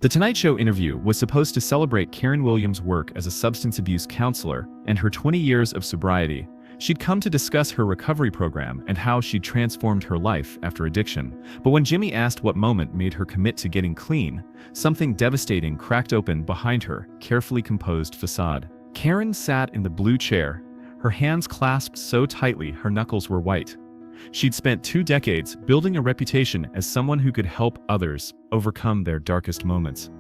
The Tonight Show interview was supposed to celebrate Karen Williams' work as a substance abuse counselor and her 20 years of sobriety. She'd come to discuss her recovery program and how she'd transformed her life after addiction. But when Jimmy asked what moment made her commit to getting clean, something devastating cracked open behind her carefully composed facade. Karen sat in the blue chair, her hands clasped so tightly her knuckles were white. She'd spent 2 decades building a reputation as someone who could help others overcome their darkest moments.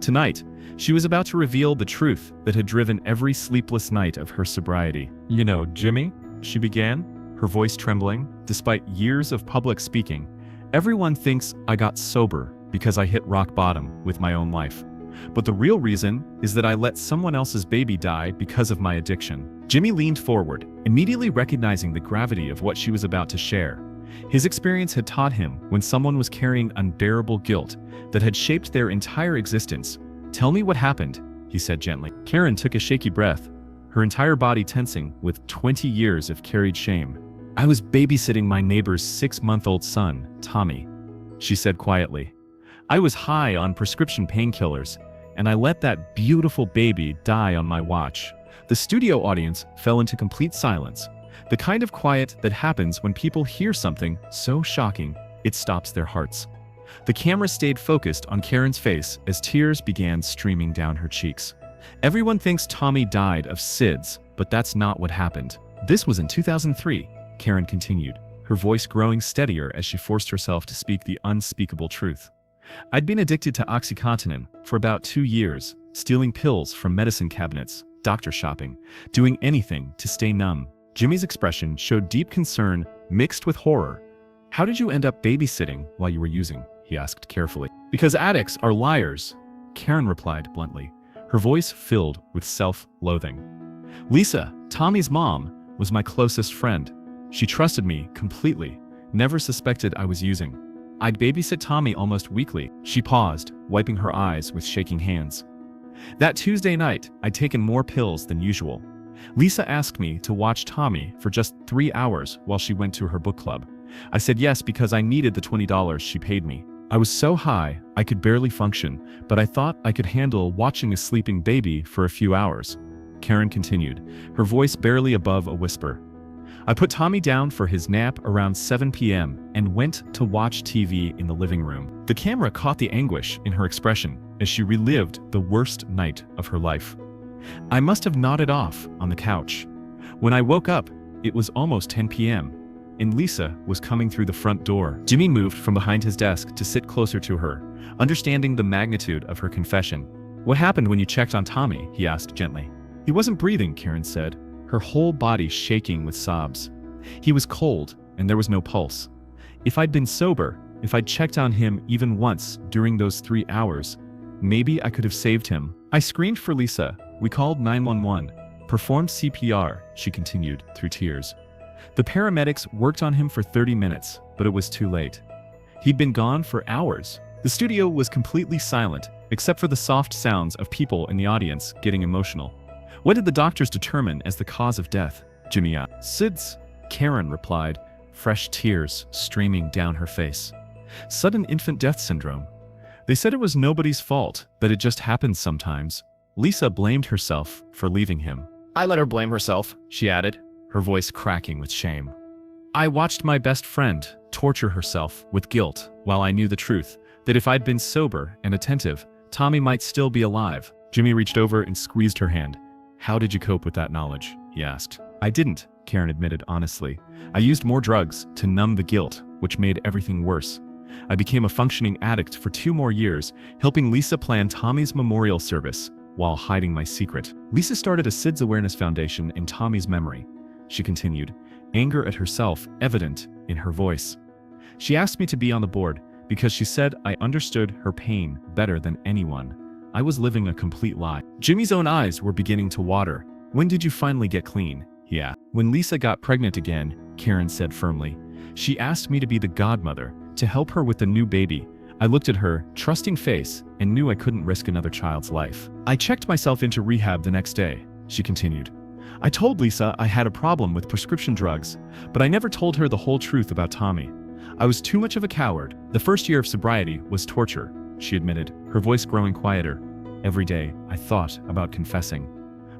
Tonight, she was about to reveal the truth that had driven every sleepless night of her sobriety. "You know, Jimmy," she began, her voice trembling. "Despite years of public speaking, everyone thinks I got sober because I hit rock bottom with my own life. But the real reason is that I let someone else's baby die because of my addiction." Jimmy leaned forward, immediately recognizing the gravity of what she was about to share. His experience had taught him when someone was carrying unbearable guilt that had shaped their entire existence. "Tell me what happened," he said gently. Karen took a shaky breath, her entire body tensing with 20 years of carried shame. "I was babysitting my neighbor's 6-month-old son, Tommy," she said quietly. "I was high on prescription painkillers, and I let that beautiful baby die on my watch." The studio audience fell into complete silence, the kind of quiet that happens when people hear something so shocking it stops their hearts. The camera stayed focused on Karen's face as tears began streaming down her cheeks. "Everyone thinks Tommy died of SIDS, but that's not what happened. This was in 2003, Karen continued, her voice growing steadier as she forced herself to speak the unspeakable truth. "I'd been addicted to OxyContin for about 2 years, stealing pills from medicine cabinets, doctor shopping, doing anything to stay numb." Jimmy's expression showed deep concern mixed with horror. "How did you end up babysitting while you were using?" he asked carefully. "Because addicts are liars," Karen replied bluntly, her voice filled with self-loathing. "Lisa, Tommy's mom, was my closest friend. She trusted me completely, never suspected I was using. I'd babysit Tommy almost weekly." She paused, wiping her eyes with shaking hands. "That Tuesday night, I'd taken more pills than usual. Lisa asked me to watch Tommy for just 3 hours while she went to her book club. I said yes because I needed the $20 she paid me. I was so high, I could barely function, but I thought I could handle watching a sleeping baby for a few hours." Karen continued, her voice barely above a whisper. "I put Tommy down for his nap around 7 p.m. and went to watch TV in the living room." The camera caught the anguish in her expression as she relived the worst night of her life. "I must have nodded off on the couch. When I woke up, it was almost 10 p.m. and Lisa was coming through the front door." Jimmy moved from behind his desk to sit closer to her, understanding the magnitude of her confession. "What happened when you checked on Tommy?" he asked gently. "He wasn't breathing," Karen said, her whole body shaking with sobs. "He was cold, and there was no pulse. If I'd been sober, if I'd checked on him even once during those 3 hours, maybe I could have saved him. I screamed for Lisa. We called 911, performed CPR," she continued through tears. "The paramedics worked on him for 30 minutes, but it was too late. He'd been gone for hours." The studio was completely silent, except for the soft sounds of people in the audience getting emotional. "What did the doctors determine as the cause of death?" Jimmy asked. "SIDS," Karen replied, fresh tears streaming down her face. "Sudden infant death syndrome. They said it was nobody's fault, that it just happens sometimes." Lisa blamed herself for leaving him. "I let her blame herself," she added, her voice cracking with shame. "I watched my best friend torture herself with guilt while I knew the truth, that if I'd been sober and attentive, Tommy might still be alive." Jimmy reached over and squeezed her hand. "How did you cope with that knowledge?" he asked. "I didn't," Karen admitted honestly. "I used more drugs to numb the guilt, which made everything worse. I became a functioning addict for 2 more years, helping Lisa plan Tommy's memorial service while hiding my secret. Lisa started a SIDS Awareness Foundation in Tommy's memory," she continued, anger at herself evident in her voice. "She asked me to be on the board because she said I understood her pain better than anyone. I was living a complete lie." Jimmy's own eyes were beginning to water. "When did you finally get clean?" he asked. "When Lisa got pregnant again," Karen said firmly. "She asked me to be the godmother, to help her with the new baby. I looked at her trusting face and knew I couldn't risk another child's life. I checked myself into rehab the next day," she continued. "I told Lisa I had a problem with prescription drugs, but I never told her the whole truth about Tommy. I was too much of a coward. The first year of sobriety was torture. she admitted, her voice growing quieter. Every day, I thought about confessing.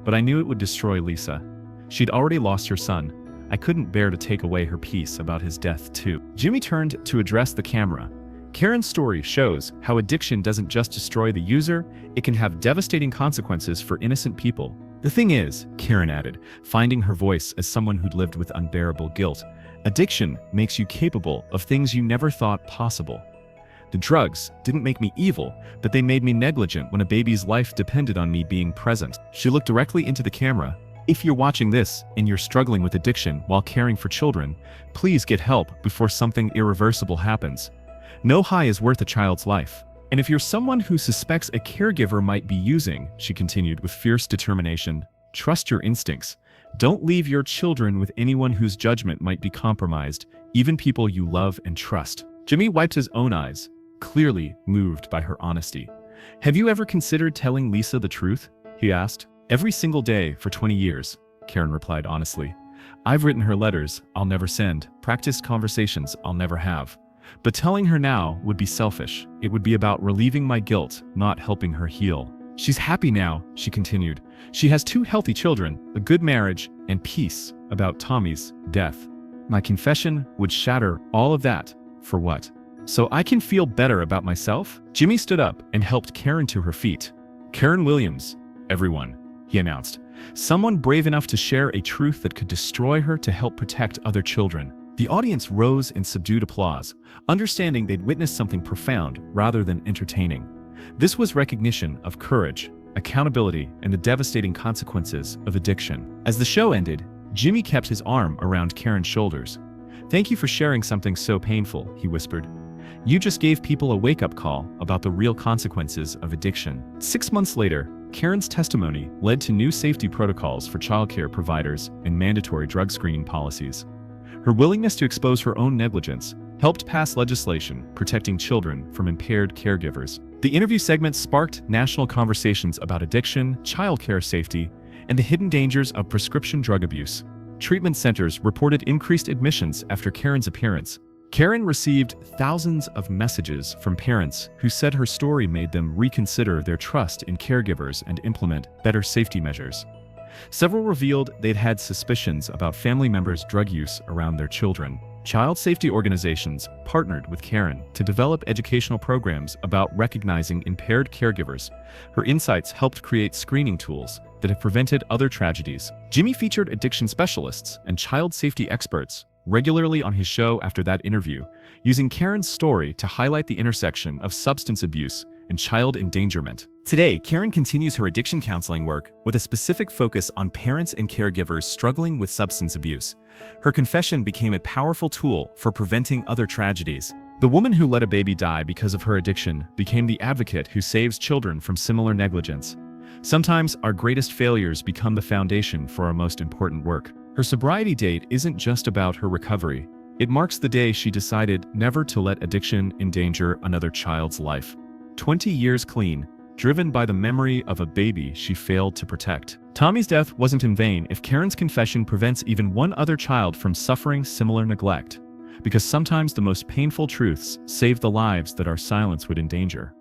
But I knew it would destroy Lisa. She'd already lost her son. I couldn't bear to take away her peace about his death too. Jimmy turned to address the camera. Karen's story shows how addiction doesn't just destroy the user, it can have devastating consequences for innocent people. The thing is, Karen added, finding her voice as someone who'd lived with unbearable guilt, addiction makes you capable of things you never thought possible. The drugs didn't make me evil, but they made me negligent when a baby's life depended on me being present. She looked directly into the camera. If you're watching this and you're struggling with addiction while caring for children, please get help before something irreversible happens. No high is worth a child's life. And if you're someone who suspects a caregiver might be using, she continued with fierce determination, trust your instincts. Don't leave your children with anyone whose judgment might be compromised, even people you love and trust. Jimmy wiped his own eyes, clearly moved by her honesty. Have you ever considered telling Lisa the truth? He asked. Every single day for 20 years, Karen replied honestly. I've written her letters I'll never send, practiced conversations I'll never have. But telling her now would be selfish. It would be about relieving my guilt, not helping her heal. She's happy now, she continued. She has 2 healthy children, a good marriage, and peace about Tommy's death. My confession would shatter all of that. For what? So I can feel better about myself? Jimmy stood up and helped Karen to her feet. Karen Williams, everyone, he announced. Someone brave enough to share a truth that could destroy her to help protect other children. The audience rose in subdued applause, understanding they'd witnessed something profound rather than entertaining. This was recognition of courage, accountability, and the devastating consequences of addiction. As the show ended, Jimmy kept his arm around Karen's shoulders. Thank you for sharing something so painful, he whispered. You just gave people a wake-up call about the real consequences of addiction. 6 months later, Karen's testimony led to new safety protocols for childcare providers and mandatory drug screening policies. Her willingness to expose her own negligence helped pass legislation protecting children from impaired caregivers. The interview segment sparked national conversations about addiction, childcare safety, and the hidden dangers of prescription drug abuse. Treatment centers reported increased admissions after Karen's appearance. Karen received thousands of messages from parents who said her story made them reconsider their trust in caregivers and implement better safety measures. Several revealed they'd had suspicions about family members' drug use around their children. Child safety organizations partnered with Karen to develop educational programs about recognizing impaired caregivers. Her insights helped create screening tools that have prevented other tragedies. Jimmy featured addiction specialists and child safety experts regularly on his show after that interview, using Karen's story to highlight the intersection of substance abuse and child endangerment. Today, Karen continues her addiction counseling work with a specific focus on parents and caregivers struggling with substance abuse. Her confession became a powerful tool for preventing other tragedies. The woman who let a baby die because of her addiction became the advocate who saves children from similar negligence. Sometimes our greatest failures become the foundation for our most important work. Her sobriety date isn't just about her recovery. It marks the day she decided never to let addiction endanger another child's life. 20 years clean, driven by the memory of a baby she failed to protect. Tommy's death wasn't in vain if Karen's confession prevents even one other child from suffering similar neglect. Because sometimes the most painful truths save the lives that our silence would endanger.